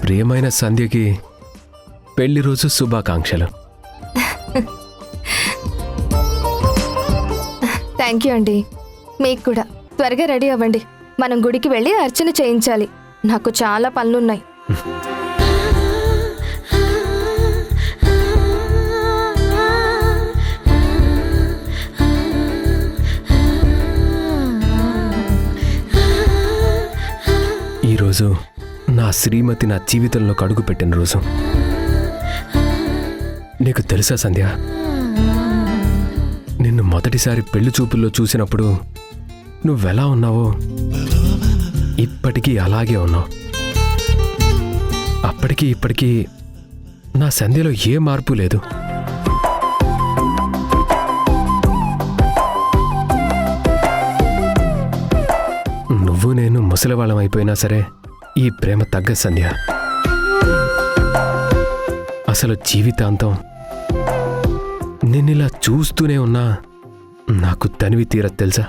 ప్రియమైన సంధ్యకి పెళ్లి రోజు శుభాకాంక్షలు. థ్యాంక్ యూ అండి. మీకు కూడా. త్వరగా రెడీ అవ్వండి, మనం గుడికి వెళ్ళి అర్చన చేయించాలి. నాకు చాలా పనులున్నాయి. ఈరోజు నా శ్రీమతి నా జీవితంలో అడుగు పెట్టిన రోజు. నీకు తెలుసా సంధ్య, నిన్ను మొదటిసారి పెళ్లి చూపుల్లో చూసినప్పుడు నువ్వెలా ఉన్నావో ఇప్పటికీ అలాగే ఉన్నావు. అప్పటికీ ఇప్పటికీ నా సంధ్యలో ఏ మార్పు లేదు. నువ్వు నేను ముసలివాళ్ళం అయిపోయినా సరే ఈ ప్రేమ తగ్గదు సంధ్య. అసలు జీవితాంతం నిన్నిలా చూస్తూనే ఉన్నా నాకు తనివి తీరదు తెలుసా.